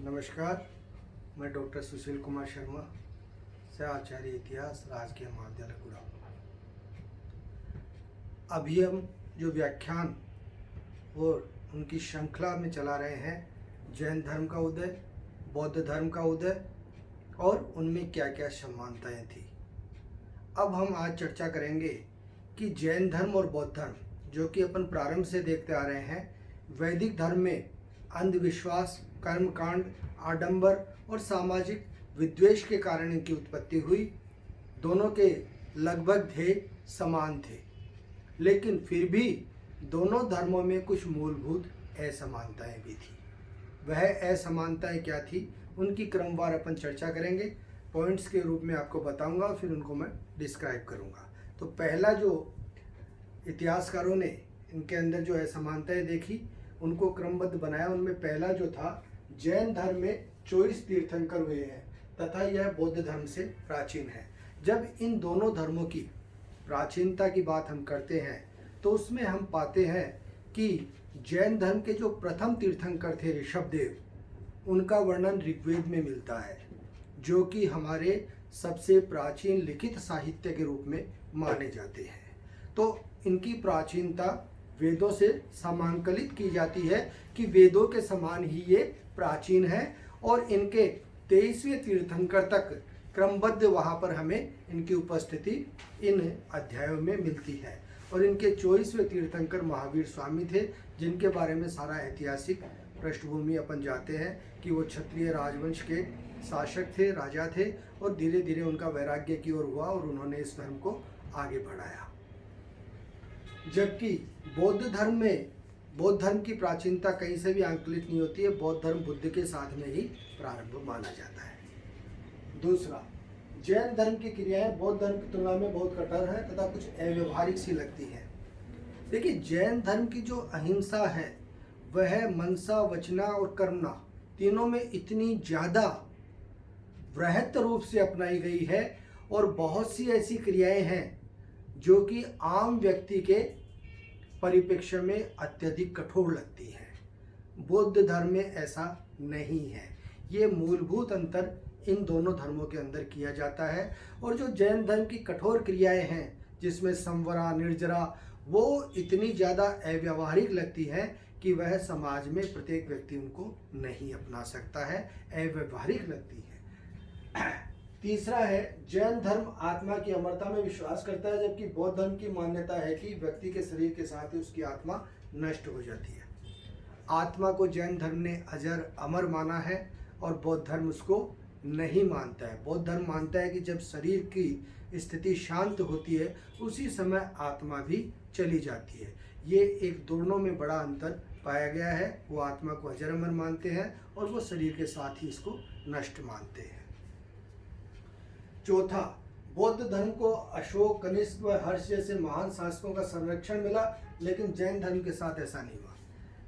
नमस्कार, मैं डॉक्टर सुशील कुमार शर्मा से आचार्य इतिहास राजकीय महाविद्यालय गुड़ा। अभी हम जो व्याख्यान और उनकी श्रृंखला में चला रहे हैं, जैन धर्म का उदय, बौद्ध धर्म का उदय और उनमें क्या क्या समानताएं थी। अब हम आज चर्चा करेंगे कि जैन धर्म और बौद्ध धर्म, जो कि अपन प्रारंभ से देखते आ रहे हैं, वैदिक धर्म में अंधविश्वास, कर्मकांड, आडंबर और सामाजिक विद्वेष के कारण इनकी उत्पत्ति हुई। दोनों के लगभग ध्येय समान थे, लेकिन फिर भी दोनों धर्मों में कुछ मूलभूत असमानताएं भी थी। वह असमानताएं क्या थी, उनकी क्रमवार अपन चर्चा करेंगे। पॉइंट्स के रूप में आपको बताऊंगा, फिर उनको मैं डिस्क्राइब करूंगा। तो पहला जो इतिहासकारों ने इनके अंदर जो असमानताएं देखी, उनको क्रमबद्ध बनाया। उनमें पहला जो था, जैन धर्म में 24 तीर्थंकर हुए हैं तथा यह बौद्ध धर्म से प्राचीन है। जब इन दोनों धर्मों की प्राचीनता की बात हम करते हैं तो उसमें हम पाते हैं कि जैन धर्म के जो प्रथम तीर्थंकर थे ऋषभदेव, उनका वर्णन ऋग्वेद में मिलता है, जो कि हमारे सबसे प्राचीन लिखित साहित्य के रूप में माने जाते हैं। तो इनकी प्राचीनता वेदों से समांकलित की जाती है कि वेदों के समान ही ये प्राचीन है, और इनके 23वें तीर्थंकर तक क्रमबद्ध वहाँ पर हमें इनकी उपस्थिति इन अध्यायों में मिलती है। और इनके 24वें तीर्थंकर महावीर स्वामी थे, जिनके बारे में सारा ऐतिहासिक पृष्ठभूमि अपन जाते हैं कि वो क्षत्रिय राजवंश के शासक थे, राजा थे, और धीरे धीरे उनका वैराग्य की ओर हुआ और उन्होंने इस धर्म को आगे बढ़ाया। जबकि बौद्ध धर्म की प्राचीनता कहीं से भी आंकलित नहीं होती है। बौद्ध धर्म बुद्ध के साथ में ही प्रारंभ माना जाता है। दूसरा, जैन धर्म की क्रियाएं बौद्ध धर्म की तुलना में बहुत कठोर है तथा कुछ अव्यवहारिक सी लगती है। देखिए, जैन धर्म की जो अहिंसा है वह मनसा, वचना और कर्मणा तीनों में इतनी ज़्यादा वृहत रूप से अपनाई गई है, और बहुत सी ऐसी क्रियाएं हैं जो कि आम व्यक्ति के परिप्रेक्ष्य में अत्यधिक कठोर लगती है। बौद्ध धर्म में ऐसा नहीं है। ये मूलभूत अंतर इन दोनों धर्मों के अंदर किया जाता है। और जो जैन धर्म की कठोर क्रियाएं हैं, जिसमें संवरा, निर्जरा, वो इतनी ज़्यादा अव्यवहारिक लगती है कि वह समाज में प्रत्येक व्यक्ति उनको नहीं अपना सकता है, अव्यवहारिक लगती है। तीसरा है, जैन धर्म आत्मा की अमरता में विश्वास करता है, जबकि बौद्ध धर्म की मान्यता है कि व्यक्ति के शरीर के साथ ही उसकी आत्मा नष्ट हो जाती है। आत्मा को जैन धर्म ने अजर, अमर माना है, और बौद्ध धर्म उसको नहीं मानता है। बौद्ध धर्म मानता है कि जब शरीर की स्थिति शांत होती है, उसी समय आत्मा भी चली जाती है। ये एक दोनों में बड़ा अंतर पाया गया है। वो आत्मा को अजर, अमर मानते हैं, और वो शरीर के साथ ही इसको नष्ट मानते हैं। चौथा, बौद्ध धर्म को अशोक, कनिष्क व हर्ष जैसे महान शासकों का संरक्षण मिला, लेकिन जैन धर्म के साथ ऐसा नहीं हुआ।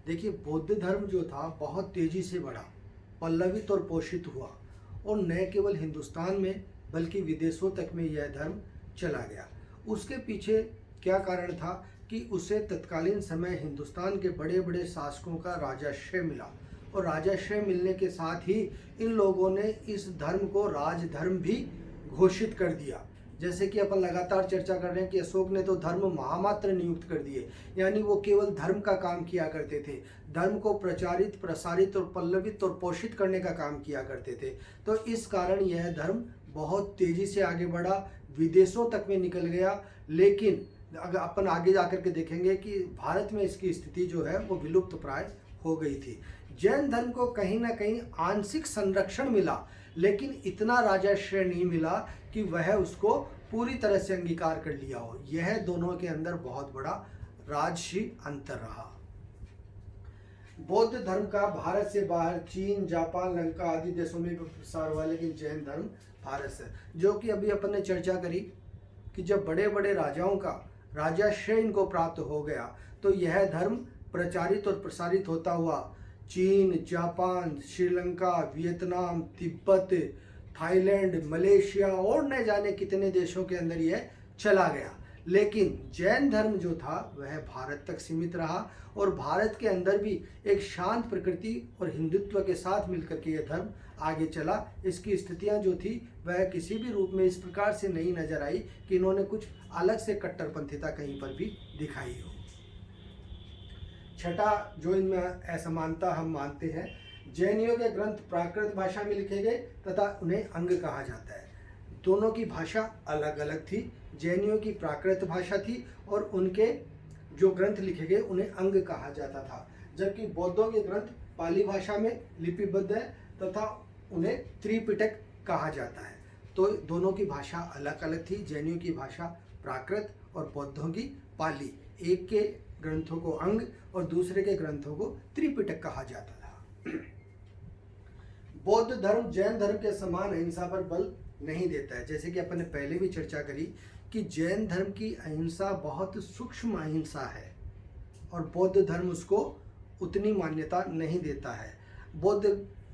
देखिए, बौद्ध धर्म जो था बहुत तेजी से बढ़ा, पल्लवित और पोषित हुआ, और न केवल हिंदुस्तान में बल्कि विदेशों तक में यह धर्म चला गया। उसके पीछे क्या कारण था कि उसे तत्कालीन समय हिंदुस्तान के बड़े बड़े शासकों का राजाश्रय मिला, और राजाश्रय मिलने के साथ ही इन लोगों ने इस धर्म को राजधर्म भी घोषित कर दिया। जैसे कि अपन लगातार चर्चा कर रहे हैं कि अशोक ने तो धर्म महामात्र नियुक्त कर दिए, यानी वो केवल धर्म का काम किया करते थे, धर्म को प्रचारित, प्रसारित और पल्लवित और पोषित करने का काम किया करते थे। तो इस कारण यह धर्म बहुत तेजी से आगे बढ़ा, विदेशों तक में निकल गया। लेकिन अगर अपन आगे जाकर के देखेंगे कि भारत में इसकी स्थिति जो है वो विलुप्त प्राय हो गई थी। जैन धर्म को कहीं ना कहीं आंशिक संरक्षण मिला, लेकिन इतना राजाश्रय नहीं मिला कि वह उसको पूरी तरह से अंगीकार कर लिया हो। यह दोनों के अंदर बहुत बड़ा राजसी अंतर रहा। बौद्ध धर्म का भारत से बाहर चीन, जापान, लंका आदि देशों में प्रसार हुआ, लेकिन जैन धर्म भारत से, जो कि अभी अपन ने चर्चा करी कि जब बड़े बड़े राजाओं का राजाश्रय इनको प्राप्त हो गया, तो यह धर्म प्रचारित और प्रसारित होता हुआ चीन, Japan, Sri Lanka, Vietnam, Tibet, Thailand, Malaysia और न जाने कितने देशों के अंदर यह चला गया। लेकिन जैन धर्म जो था वह भारत तक सीमित रहा और भारत के अंदर भी एक शांत प्रकृति और हिंदुत्व के साथ मिलकर के यह धर्म आगे चला। इसकी स्थितियां जो थी वह किसी भी रूप में इस प्रकार से नहीं नजर आई कि इन्होंने कुछ अलग से कट्टरपंथिता कहीं पर भी दिखाई हो। छठा जो इनमें असमानता हम मानते हैं, जैनियों के ग्रंथ प्राकृत भाषा में लिखे गए तथा उन्हें अंग कहा जाता है। दोनों की भाषा अलग अलग थी। जैनियों की प्राकृत भाषा थी और उनके जो ग्रंथ लिखे गए उन्हें अंग कहा जाता था, जबकि बौद्धों के ग्रंथ पाली भाषा में लिपिबद्ध है तथा उन्हें त्रिपिटक कहा जाता है। तो दोनों की भाषा अलग अलग थी। जैनियों की भाषा प्राकृत और बौद्धों की पाली। एक के ग्रंथों को अंग और दूसरे के ग्रंथों को त्रिपिटक कहा जाता था। बौद्ध धर्म जैन धर्म के समान अहिंसा पर बल नहीं देता है। जैसे कि अपन ने पहले भी चर्चा करी कि जैन धर्म की अहिंसा बहुत सूक्ष्म अहिंसा है और बौद्ध धर्म उसको उतनी मान्यता नहीं देता है। बौद्ध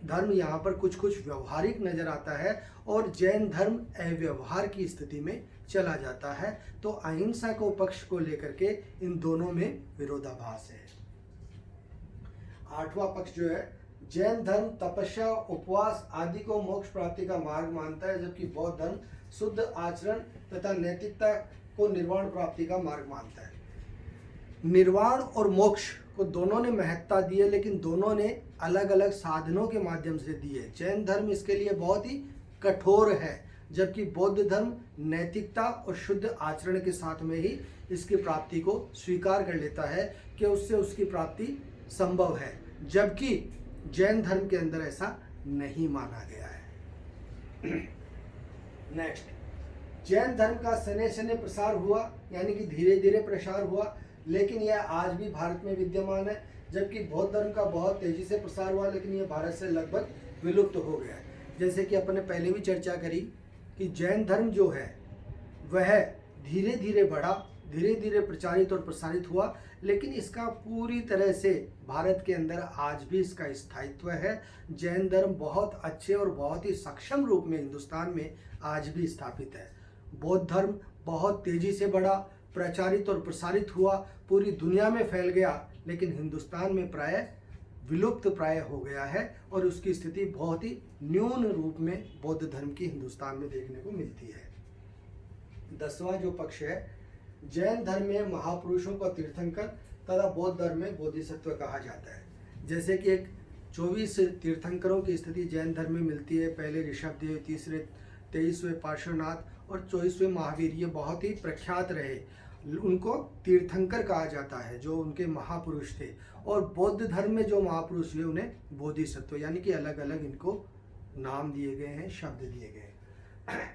धर्म यहाँ पर कुछ कुछ व्यवहारिक नजर आता है और जैन धर्म अव्यवहार की स्थिति में चला जाता है। तो अहिंसा को पक्ष को लेकर के इन दोनों में विरोधाभास है। आठवां पक्ष जो है, जैन धर्म तपस्या उपवास आदि को मोक्ष प्राप्ति का मार्ग मानता है, जबकि बौद्ध धर्म शुद्ध आचरण तथा नैतिकता को निर्वाण प्राप्ति का मार्ग मानता है। निर्वाण और मोक्ष को दोनों ने महत्ता दी है, लेकिन दोनों ने अलग अलग साधनों के माध्यम से दी है। जैन धर्म इसके लिए बहुत ही कठोर है, जबकि बौद्ध धर्म नैतिकता और शुद्ध आचरण के साथ में ही इसकी प्राप्ति को स्वीकार कर लेता है कि उससे उसकी प्राप्ति संभव है, जबकि जैन धर्म के अंदर ऐसा नहीं माना गया है। नेक्स्ट, जैन धर्म का सने सने प्रसार हुआ, यानी कि धीरे धीरे प्रसार हुआ, लेकिन यह आज भी भारत में विद्यमान है। जबकि बौद्ध धर्म का बहुत तेजी से प्रसार हुआ, लेकिन यह भारत से लगभग विलुप्त हो गया है। जैसे कि अपन ने पहले भी चर्चा करी कि जैन धर्म जो है वह धीरे धीरे बढ़ा, धीरे धीरे प्रचारित और प्रसारित हुआ, लेकिन इसका पूरी तरह से भारत के अंदर आज भी इसका स्थायित्व है। जैन धर्म बहुत अच्छे और बहुत ही सक्षम रूप में हिंदुस्तान में आज भी स्थापित है। बौद्ध धर्म बहुत तेजी से बढ़ा, प्रचारित और प्रसारित हुआ, पूरी दुनिया में फैल गया, लेकिन हिंदुस्तान में प्राय विलुप्त प्राय हो गया है और उसकी स्थिति बहुत ही न्यून रूप में बौद्ध धर्म की हिंदुस्तान में देखने को मिलती है। 10वां जो पक्ष है, जैन धर्म में महापुरुषों का तीर्थंकर तथा बौद्ध धर्म में बोधिसत्व कहा जाता है। जैसे कि एक 24 तीर्थंकरों की स्थिति जैन धर्म में मिलती है। पहले ऋषभदेव, तीसरे 23वें पार्श्वनाथ और 24वें महावीर, ये बहुत ही प्रख्यात रहे। उनको तीर्थंकर कहा जाता है, जो उनके महापुरुष थे। और बौद्ध धर्म में जो महापुरुष हुए उन्हें बोधिसत्व, यानी कि अलग अलग इनको नाम दिए गए हैं, शब्द दिए गए हैं।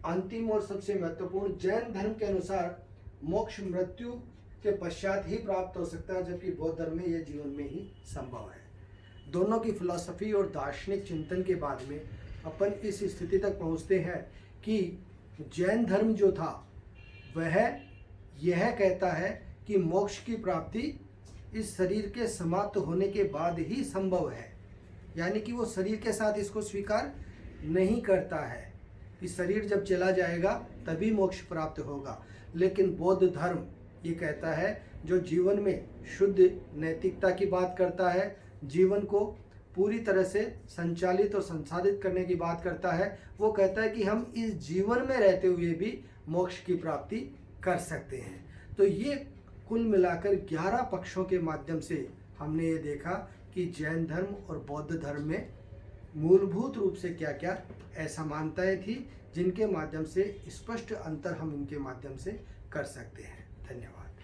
अंतिम और सबसे महत्वपूर्ण, जैन धर्म के अनुसार मोक्ष मृत्यु के पश्चात ही प्राप्त हो सकता है, जबकि बौद्ध धर्म में यह जीवन में ही संभव है। दोनों की फिलॉसफी और दार्शनिक चिंतन के बाद में अपन इस स्थिति तक पहुंचते हैं कि जैन धर्म जो था वह यह कहता है कि मोक्ष की प्राप्ति इस शरीर के समाप्त होने के बाद ही संभव है, यानी कि वो शरीर के साथ इसको स्वीकार नहीं करता है कि शरीर जब चला जाएगा तभी मोक्ष प्राप्त होगा। लेकिन बौद्ध धर्म ये कहता है, जो जीवन में शुद्ध नैतिकता की बात करता है, जीवन को पूरी तरह से संचालित और संसाधित करने की बात करता है, वो कहता है कि हम इस जीवन में रहते हुए भी मोक्ष की प्राप्ति कर सकते हैं। तो ये कुल मिलाकर 11 पक्षों के माध्यम से हमने ये देखा कि जैन धर्म और बौद्ध धर्म में मूलभूत रूप से क्या क्या असमानताएं थी, जिनके माध्यम से स्पष्ट अंतर हम इनके माध्यम से कर सकते हैं। धन्यवाद।